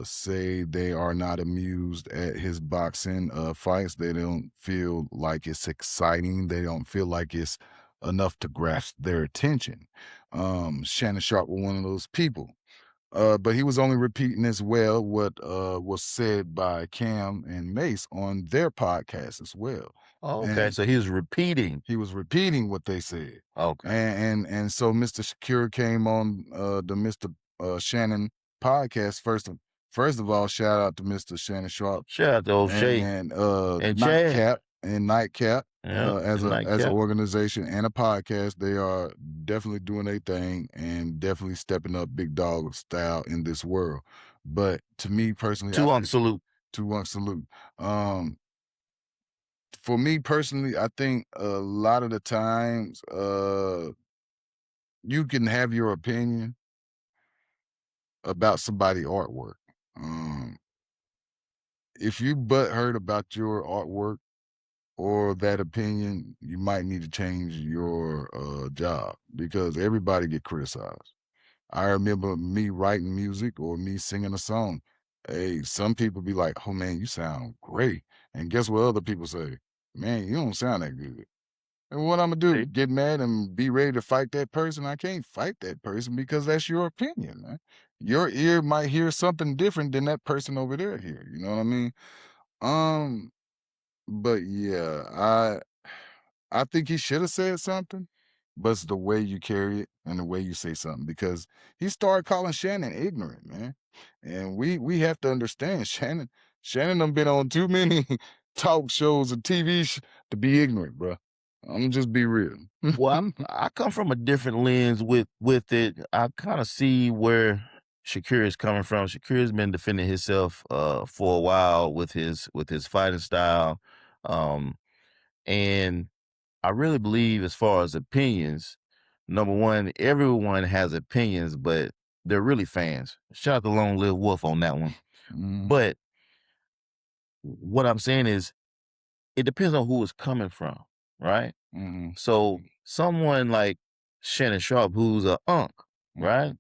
say they are not amused at his boxing fights. They don't feel like it's exciting. They don't feel like it's enough to grasp their attention. Shannon Sharpe was one of those people. But he was only repeating as well what was said by Cam and Mace on their podcast as well. Oh, okay. So he was repeating. He was repeating what they said. Okay. And so Mr. Shakur came on the Mr. Shannon podcast. First of all, shout out to Mr. Shannon Sharpe. Shout out to O'Shea and Chad. Nightcap as an Nightcap. organization and a podcast. They are definitely doing their thing and definitely stepping up big dog style in this world. But to me personally, To UnK salute. For me personally, I think a lot of the times you can have your opinion about somebody's artwork. If you butthurt about your artwork or that opinion, you might need to change your job because everybody get criticized. I remember me writing music or me singing a song. Hey, some people be like, "Oh man, you sound great," and guess what? Other people say, "Man, you don't sound that good." And what I'm gonna do? See? Get mad and be ready to fight that person? I can't fight that person because that's your opinion, man. Your ear might hear something different than that person over there hear. You know what I mean? Um, but yeah, I think he should have said something, but it's the way you carry it and the way you say something because he started calling Shannon ignorant, man. And we have to understand Shannon done been on too many talk shows and to be ignorant, bro. I'm just be real. Well, I come from a different lens with it. I kind of see where Shakur is coming from. Shakur has been defending himself for a while with his fighting style, and I really believe, as far as opinions, number one, everyone has opinions, but they're really fans. Shout out to Long Live Wolf on that one. But what I'm saying is, it depends on who it's coming from, right? So someone like Shannon Sharpe, who's a UnK, right?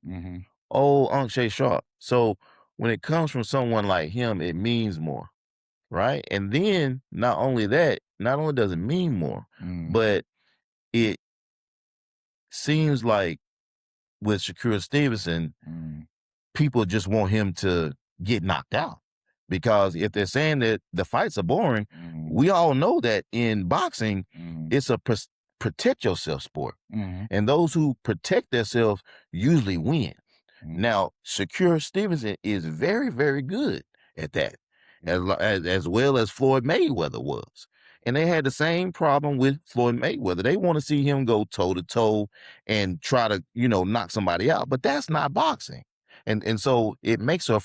Oh, UnK Shay Sharpe. So when it comes from someone like him, it means more, right? And then not only that, not only does it mean more, but it seems like with Shakur Stevenson, people just want him to get knocked out. Because if they're saying that the fights are boring, we all know that in boxing, it's a protect yourself sport. And those who protect themselves usually win. Now, Shakur Stevenson is very, very good at that, as well as Floyd Mayweather was. And they had the same problem with Floyd Mayweather. They want to see him go toe-to-toe and try to, knock somebody out. But that's not boxing. And so it makes a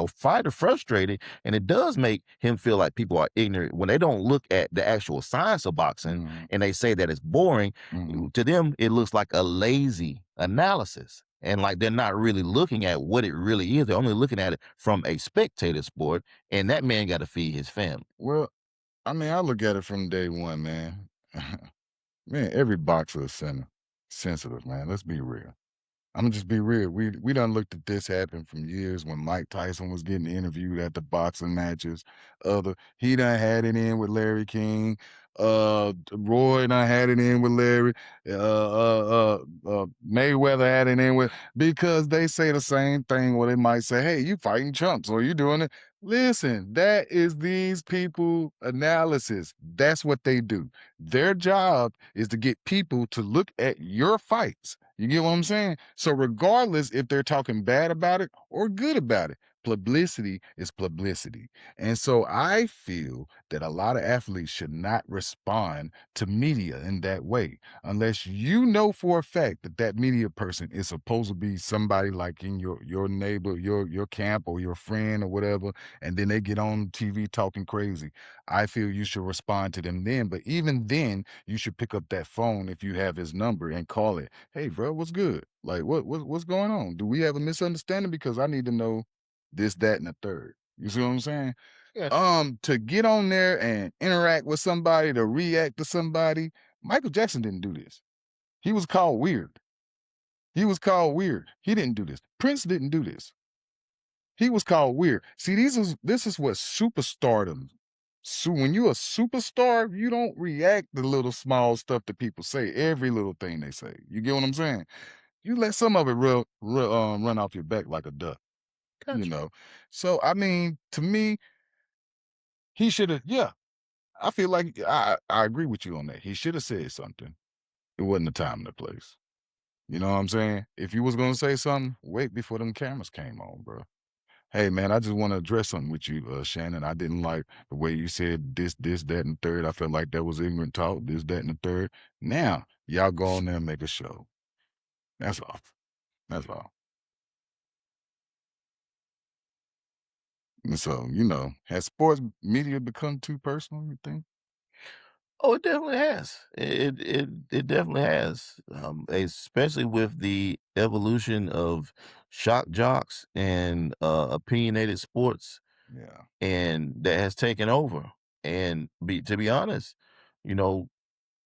fighter frustrated, and it does make him feel like people are ignorant when they don't look at the actual science of boxing and they say that it's boring. To them, it looks like a lazy analysis. And like they're not really looking at what it really is. They're only looking at it from a spectator sport, and that man got to feed his family. Well, I mean, I look at it from day one, man. Man, every boxer is sensitive, man. Let's be real. I'm gonna just be real. We done looked at this happen from years when Mike Tyson was getting interviewed at the boxing matches. He done had it in with Larry King. Roy done had it in with Larry. Mayweather had it in with because they say the same thing. Or they might say, "Hey, you fighting chumps, or you doing it." Listen, that is these people analysis. That's what they do. Their job is to get people to look at your fights. You get what I'm saying? So regardless if they're talking bad about it or good about it, publicity is publicity. And so I feel that a lot of athletes should not respond to media in that way unless you know for a fact that that media person is supposed to be somebody like in your neighbor, your camp or your friend or whatever, and then they get on TV talking crazy. I feel you should respond to them then, but even then you should pick up that phone if you have his number and call it. Hey, bro, what's good? Like what's going on? Do we have a misunderstanding? Because I need to know this, that, and the third. You see what I'm saying? To get on there and interact with somebody, to react to somebody, Michael Jackson didn't do this. He was called weird. He was called weird. He didn't do this. Prince didn't do this. He was called weird. See, this is what superstardom. So when you're a superstar, you don't react to little small stuff that people say, every little thing they say. You get what I'm saying? You let some of it run off your back like a duck. Gotcha. You know. So I mean, to me, he should have. Yeah, I feel like I agree with you on that. He should have said something. It wasn't the time and the place. You know what I'm saying? If you was gonna say something, wait before them cameras came on, bro. Hey man, I just want to address something with you, Shannon. I didn't like the way you said this, that, and third. I felt like that was ignorant talk, this, that, and the third. Now, y'all go on there and make a show. That's all. That's all. And so, has sports media become too personal, you think? Oh, it definitely has. It definitely has, especially with the evolution of shock jocks and opinionated sports, Yeah. and that has taken over. And to be honest, you know,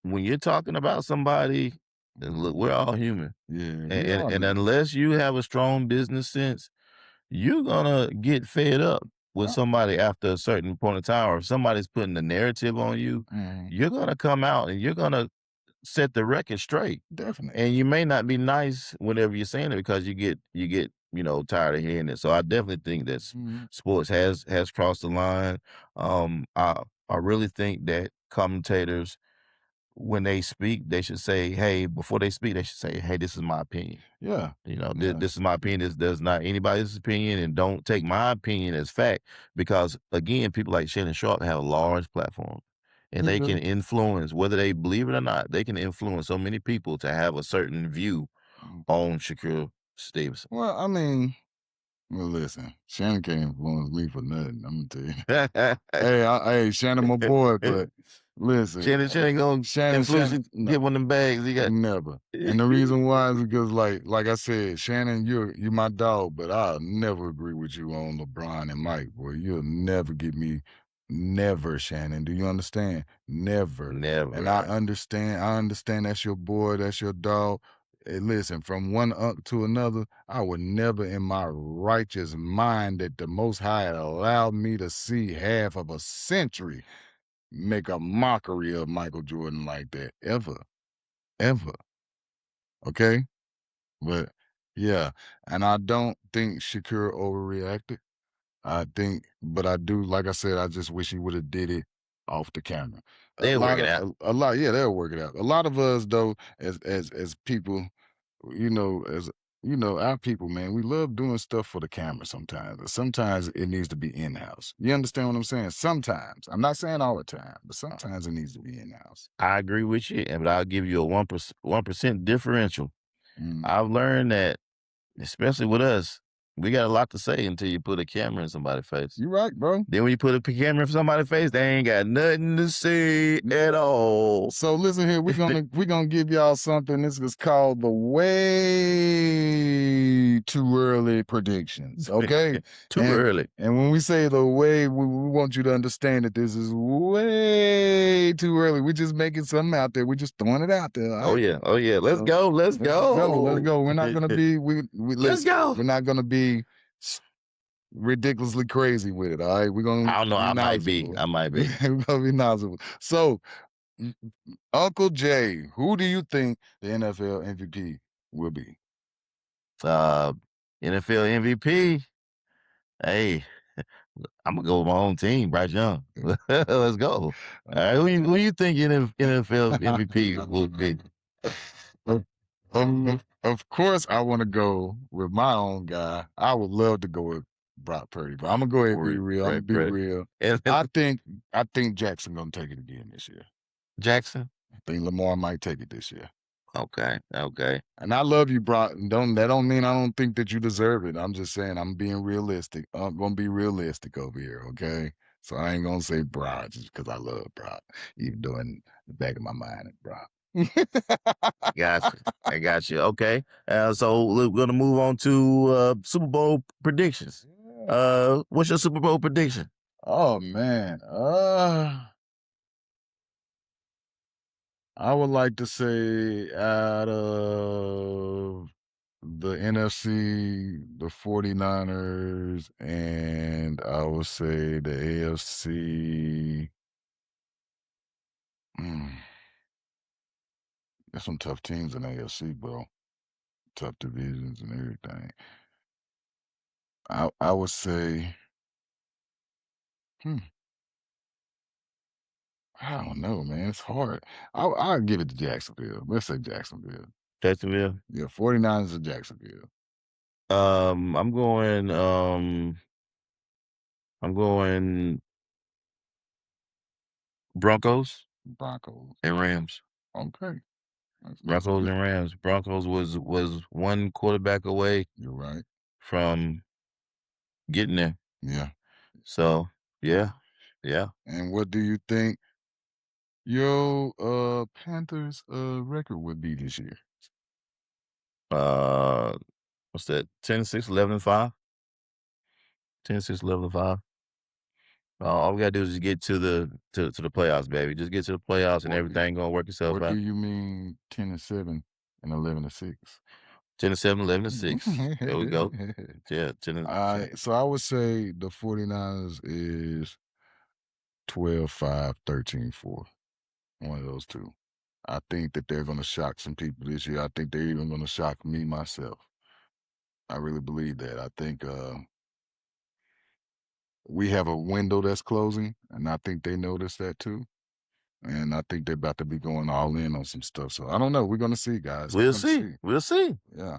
when you're talking about somebody, and look, we're all human, Yeah, and, we and, are, and man. unless you have a strong business sense, you're gonna get fed up with Yeah. somebody after a certain point of time, or if somebody's putting the narrative on you, Mhm. you're gonna come out and you're gonna set the record straight. Definitely. And you may not be nice whenever you're saying it because you get tired of hearing it. So I definitely think that Mhm. sports has crossed the line. I really think that commentators, when they speak, they should say, "Hey," before they speak, they should say, "Hey, this is my opinion." Yeah. This, Yeah. this is my opinion. This does not anybody's opinion, and don't take my opinion as fact. Because again, people like Shannon Sharpe have a large platform, and He they do. can influence, whether they believe it or not. They can influence so many people to have a certain view Mhm. on Shakur Stevenson. Well, I mean, well, listen, Shannon can't influence me for nothing. I'm gonna tell you. Hey, Shannon, my boy, but listen, Shannon gonna influence Shannon, you, no, get one of them bags. He got. never. And the reason why is because, like I said, Shannon, you're my dog, but I'll never agree with you on LeBron and Mike, boy. You'll never get me, never, Shannon. Do you understand? Never. And I Never. understand that's your boy, that's your dog. Hey, listen, from one UnK to another, I would never in my righteous mind that the Most High had allowed me to see half of a century make a mockery of Michael Jordan like that. Ever. Ever. Okay? But yeah. And I don't think Shakur overreacted. But I do, like I said, I just wish he would have did it off the camera. They'll work it out. Yeah, they'll work it out. A lot of us though, as people, as our people, man, we love doing stuff for the camera sometimes. But sometimes it needs to be in-house. You understand what I'm saying? Sometimes. I'm not saying all the time, but sometimes it needs to be in-house. I agree with you, but I'll give you a 1% differential. Mm. I've learned that, especially with us, we got a lot to say until you put a camera in somebody's face. You right, bro. Then when you put a camera in somebody's face, they ain't got nothing to say at all. So listen here, we're gonna give y'all something. This is called the way too early predictions. Okay, Too early. And when we say the way, we want you to understand that this is way too early. We're just making something out there. We're just throwing it out there. All right? Oh yeah. Let's go. Let's go. We're not gonna be Let's go. We're not gonna be ridiculously crazy with it. All right, we're gonna. I don't know. Be I might be. We're gonna be knowledgeable. So, Uncle Jay, who do you think the NFL MVP will be? NFL MVP. Hey, I'm gonna go with my own team, Bryce Young. Let's go. All right, who you think NFL MVP will be? Of course, I want to go with my own guy. I would love to go with Brock Purdy, but I'm gonna go ahead and be real. I'm gonna be real. I think Jackson gonna take it again this year. Jackson. I think Lamar might take it this year. Okay. And I love you, Brock. That don't mean I don't think that you deserve it. I'm just saying I'm being realistic. I'm gonna be realistic over here, okay? So I ain't gonna say Brock just because I love Brock, even though in the back of my mind it's Brock. I got you. Okay. So we're gonna move on to Super Bowl predictions. What's your Super Bowl prediction? Oh man. I would like to say out of the NFC, the 49ers, and I would say the AFC. Mm, there's some tough teams in AFC, bro. Tough divisions and everything. I would say, hmm, I don't know, man. It's hard. I'll give it to Jacksonville. Let's say Jacksonville. Jacksonville. Yeah, 49ers of Jacksonville. I'm going Broncos Broncos. and Rams. Okay. That's Broncos good. and Rams. Broncos was one quarterback away You're right. from getting there. Yeah. So yeah. And what do you think your Panthers record would be this year? Uh what's that? 10-6, 11-5? 10-6, 11-5. All we gotta do is just get to the playoffs, baby. Just get to the playoffs and Or, everything gonna work itself or do out. you mean 10-7 and 11-6? 10-7, 11-6. There we go. Yeah, 10. So I would say the 49ers is 12-5, 13-4. One of those two. I think that they're going to shock some people this year. I think they're even going to shock me myself. I really believe that. I think we have a window that's closing, and I think they notice that too. And I think they're about to be going all in on some stuff. So I don't know. We're going to see, guys. We're We'll going to see. see. We'll see. Yeah.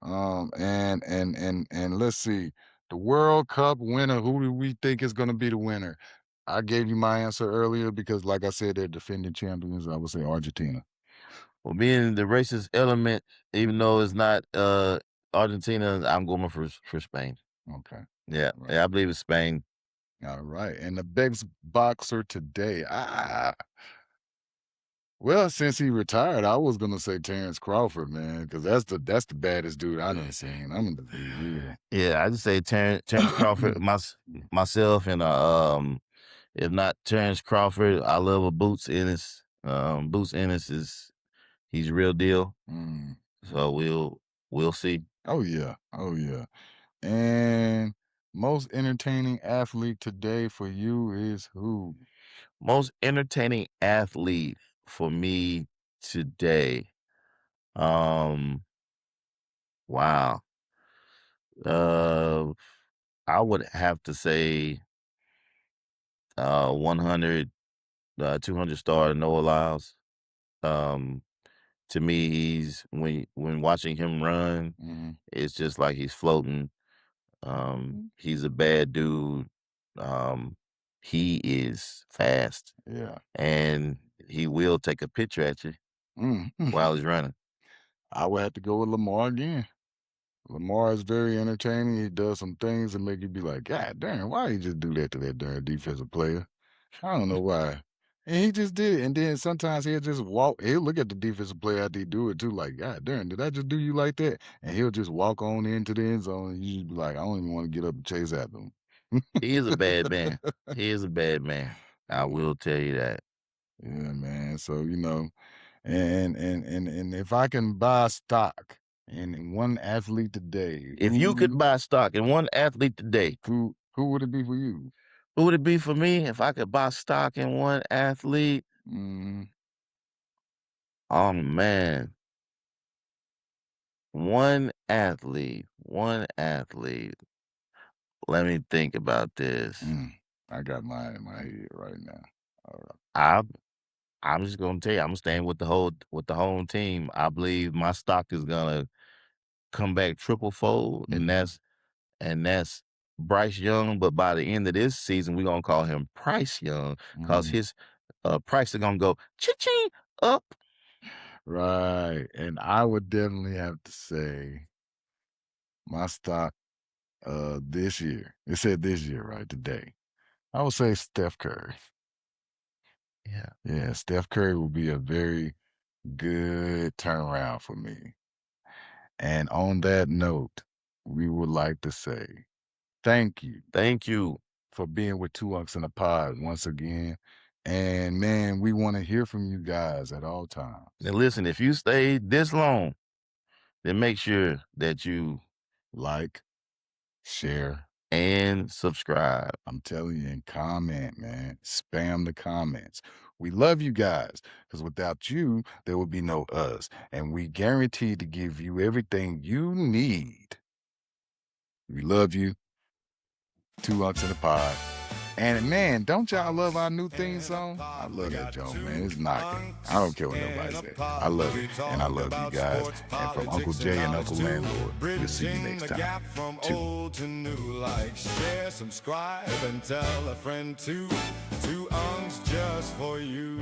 And let's see. The World Cup winner, who do we think is going to be the winner? I gave you my answer earlier because, like I said, they're defending champions. I would say Argentina. Well, being the racist element, even though it's not Argentina, I'm going for Spain. Okay. Yeah. Right. Yeah, I believe it's Spain. All right. And the best boxer today. Well, since he retired, I was gonna say Terrence Crawford, man, because that's the baddest dude I done seen. I'm gonna be real. Yeah, I just say Terrence Crawford, myself, and if not Terrence Crawford, I love a Boots Ennis. Boots Ennis he's real deal. Mm. So we'll see. Oh yeah. Oh yeah. And most entertaining athlete today for you is who? Most entertaining athlete for me today. Wow. Uh, I would have to say 100, 200 star Noah Lyles. Um, to me, he's when watching him run, Mhm. it's just like he's floating. He's a bad dude. Um, he is fast, Yeah. and he will take a picture at you Mm. while he's running. I would have to go with Lamar again. Lamar is very entertaining. He does some things that make you be like, God damn, why you just do that to that darn defensive player? I don't know why. And he just did it. And then sometimes he'll just walk. He'll look at the defensive player after he do it too, like, God damn, did I just do you like that? And he'll just walk on into the end zone. And you just be like, I don't even want to get up and chase after him. He is a bad man. He is a bad man. I Yeah, will tell you that. yeah, man. So, and if I can buy stock in one athlete today, If you could buy stock in one athlete today, who would it be for you? who would it be for me if I could buy stock in one athlete? Mm, Oh man, one athlete, one athlete. Let me think about this. I got mine in my head right now. All right. I I'm just gonna tell you, I'm staying with the whole team. I believe my stock is gonna come back triple fold, and Mhm, that's Bryce Young. But by the end of this season, we're gonna call him Price Young because mhm. his price is gonna go ching up. Right. And I would definitely have to say my stock this year. It said this year, right? Today. I would say Steph Curry. Yeah. Yeah, Steph Curry will be a very good turnaround for me. And on that note, we would like to say thank you Thank you. for being with Two Unks in a Pod once again. And man, we want to hear from you guys at all times. Now listen, if you stayed this long, then make sure that you Like, share, and subscribe. I'm telling you, and comment, man. Spam the comments. We love you guys, because without you, there would be no us. And we guarantee to give you everything you need. We love you. Two Unks in the Pod. And man, don't y'all love our new theme song? I love that joke, man. It's knocking. I don't care what nobody says. I love it. And I love you guys. And from Uncle Jay and Uncle Landlord, we'll see you next time. From Two. old to new, like share, subscribe, and tell a friend too. Two Unks just for you.